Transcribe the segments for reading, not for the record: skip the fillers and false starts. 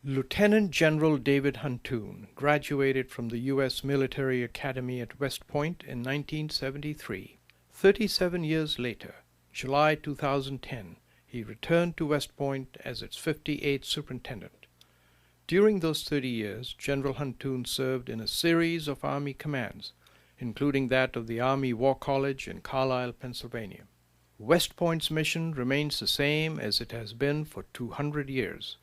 Lieutenant General David Huntoon graduated from the U.S. Military Academy at West Point in 1973. 37 years later, July 2010, he returned to West Point as its 58th superintendent. During those 30 years, General Huntoon served in a series of Army commands, including that of the Army War College in Carlisle, Pennsylvania. West Point's mission remains the same as it has been for 200 years.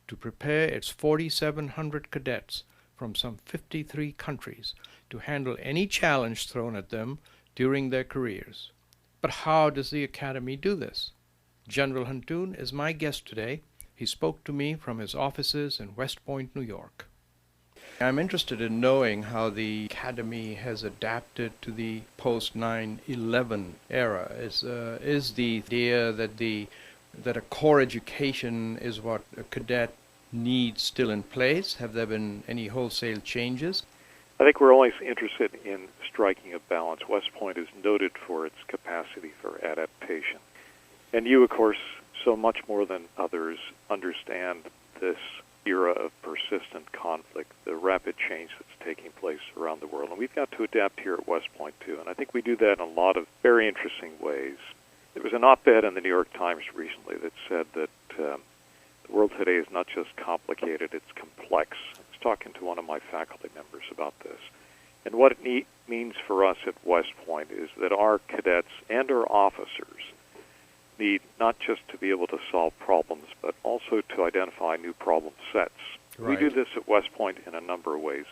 To prepare its 4,700 cadets from some 53 countries to handle any challenge thrown at them during their careers. But how does the Academy do this? General Huntoon is my guest today. He spoke to me from his offices in West Point, New York. I'm interested in knowing how the Academy has adapted to the post-9/11 era. Is the idea that a core education is what a cadet needs still in place? Have there been any wholesale changes? I think we're always interested in striking a balance. West Point is noted for its capacity for adaptation. And you, of course, so much more than others, understand this era of persistent conflict, the rapid change that's taking place around the world. And we've got to adapt here at West Point, too. And I think we do that in a lot of very interesting ways. There was an op-ed in the New York Times recently that said that the world today is not just complicated, it's complex. I was talking to one of my faculty members about this. And what it means for us at West Point is that our cadets and our officers need not just to be able to solve problems, but also to identify new problem sets. Right. We do this at West Point in a number of ways.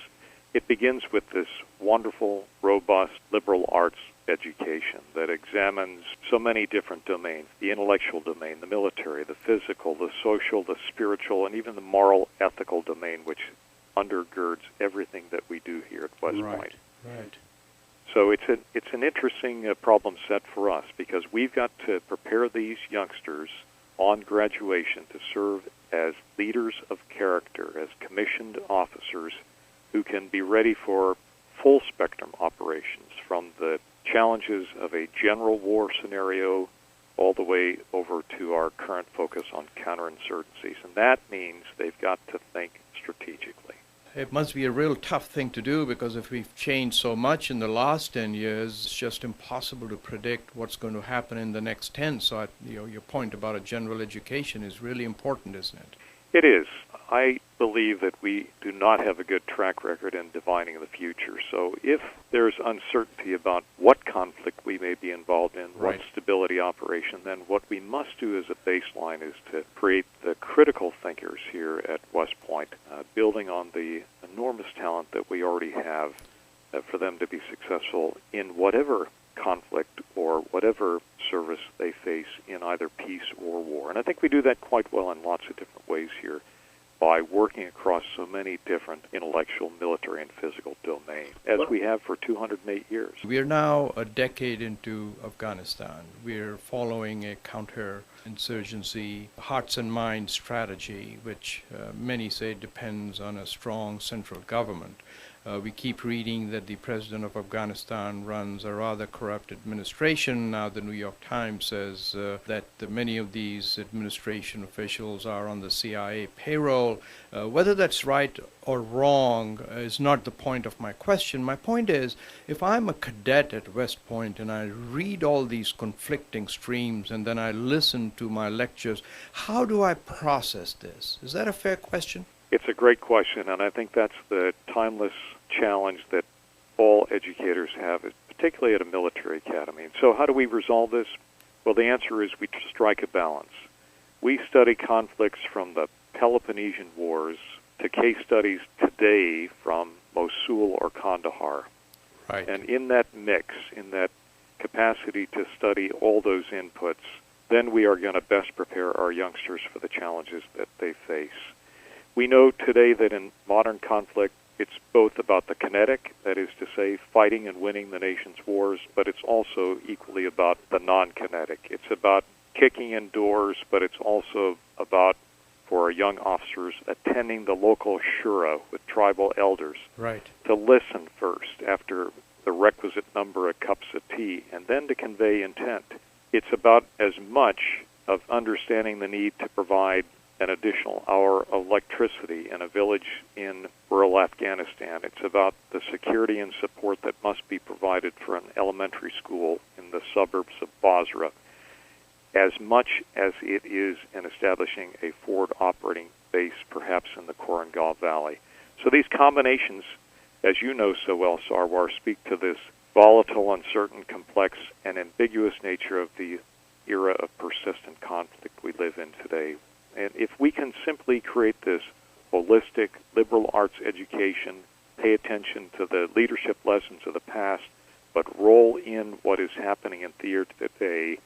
It begins with this wonderful, robust, liberal arts education that examines so many different domains: the intellectual domain, the military, the physical, the social, the spiritual, and even the moral, ethical domain, which undergirds everything that we do here at West Point. Right. So it's an interesting problem set for us, because we've got to prepare these youngsters on graduation to serve as leaders of character, as commissioned officers who can be ready for full spectrum operations, from the challenges of a general war scenario all the way over to our current focus on counterinsurgencies. And that means they've got to think strategically. It must be a real tough thing to do, because if we've changed so much in the last 10 years, it's just impossible to predict what's going to happen in the next 10. So your point about a general education is really important, isn't it? It is. I believe that we do not have a good track record in divining the future. So if there's uncertainty about what conflict we may be involved in, Right. what stability operation, then what we must do as a baseline is to create the critical thinkers here at West Point, building on the enormous talent that we already have for them to be successful in whatever conflict or whatever service they face in either peace or war. And I think we do that quite well in lots of different ways here, by working across so many different intellectual, military, and physical domains, as we have for 208 years. We are now a decade into Afghanistan. We're following a counterinsurgency, hearts and minds strategy, which many say depends on a strong central government. We keep reading that the president of Afghanistan runs a rather corrupt administration. Now the New York Times says that many of these administration officials are on the CIA payroll. Whether that's right or wrong is not the point of my question. My point is, if I'm a cadet at West Point and I read all these conflicting streams and then I listen to my lectures, how do I process this? Is that a fair question? It's a great question, and I think that's the timeless challenge that all educators have, particularly at a military academy. And so how do we resolve this? Well, the answer is we strike a balance. We study conflicts from the Peloponnesian Wars to case studies today from Mosul or Kandahar. Right. And in that mix, in that capacity to study all those inputs, then we are going to best prepare our youngsters for the challenges that they face. We know today that in modern conflict, it's both about the kinetic, that is to say, fighting and winning the nation's wars, but it's also equally about the non-kinetic. It's about kicking in doors, but it's also about, for our young officers, attending the local shura with tribal elders. Right. To listen first after the requisite number of cups of tea, and then to convey intent. It's about as much of understanding the need to provide an additional hour of electricity in a village in rural Afghanistan. It's about the security and support that must be provided for an elementary school in the suburbs of Basra, as much as it is in establishing a forward operating base, perhaps in the Korangal Valley. So these combinations, as you know so well, Sarwar, speak to this volatile, uncertain, complex, and ambiguous nature of the era of persistent conflict we live in today. And if we can simply create this holistic liberal arts education, pay attention to the leadership lessons of the past, but roll in what is happening in theater today,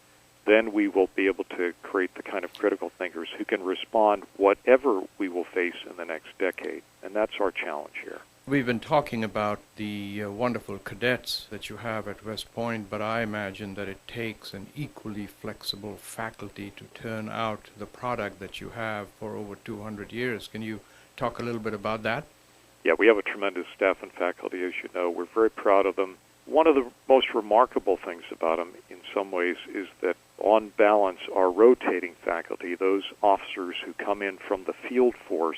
then we will be able to create the kind of critical thinkers who can respond whatever we will face in the next decade. And that's our challenge here. We've been talking about the wonderful cadets that you have at West Point, but I imagine that it takes an equally flexible faculty to turn out the product that you have for over 200 years. Can you talk a little bit about that? Yeah, we have a tremendous staff and faculty, as you know. We're very proud of them. One of the most remarkable things about them, in some ways, is that on balance, our rotating faculty, those officers who come in from the field force,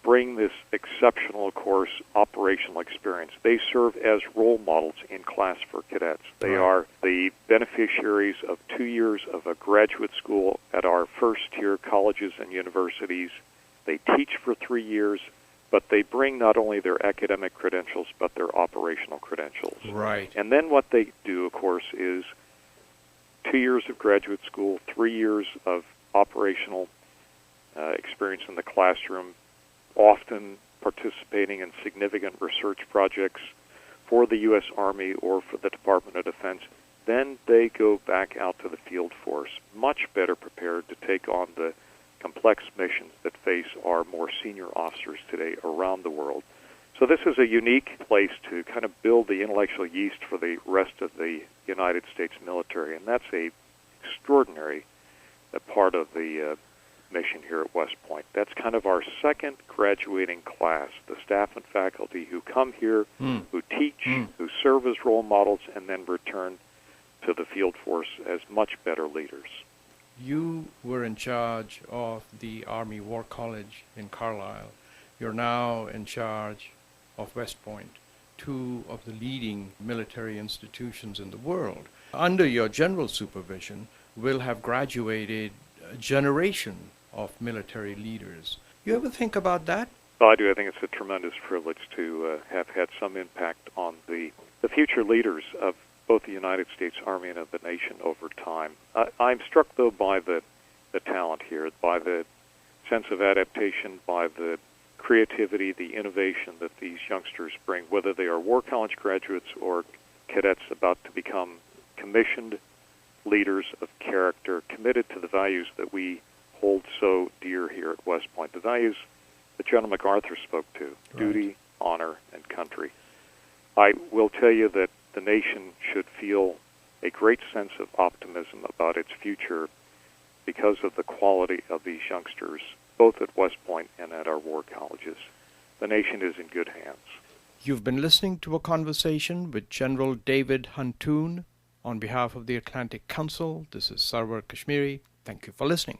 bring this exceptional, of course, operational experience. They serve as role models in class for cadets. They are the beneficiaries of 2 years of a graduate school at our first-tier colleges and universities. They teach for 3 years, but they bring not only their academic credentials, but their operational credentials. Right. And then what they do, of course, is 2 years of graduate school, 3 years of operational experience in the classroom, often participating in significant research projects for the U.S. Army or for the Department of Defense. Then they go back out to the field force, much better prepared to take on the complex missions that face our more senior officers today around the world. So this is a unique place to kind of build the intellectual yeast for the rest of the United States military, and that's a extraordinary part of the mission here at West Point. That's kind of our second graduating class, the staff and faculty who come here, who teach, who serve as role models, and then return to the field force as much better leaders. You were in charge of the Army War College in Carlisle. You're now in charge of West Point, two of the leading military institutions in the world. Under your general supervision, will have graduated a generation of military leaders. You ever think about that? Well, I do. I think it's a tremendous privilege to have had some impact on the future leaders of both the United States Army and of the nation over time. I'm struck, though, by the talent here, by the sense of adaptation, by the creativity, the innovation that these youngsters bring, whether they are War College graduates or cadets about to become commissioned leaders of character, committed to the values that we hold so dear here at West Point, the values that General MacArthur spoke to, duty, honor, and country. I will tell you that the nation should feel a great sense of optimism about its future because of the quality of these youngsters, both at West Point and at our war colleges. The nation is in good hands. You've been listening to a conversation with General David Huntoon. On behalf of the Atlantic Council, this is Sarwar Kashmeri. Thank you for listening.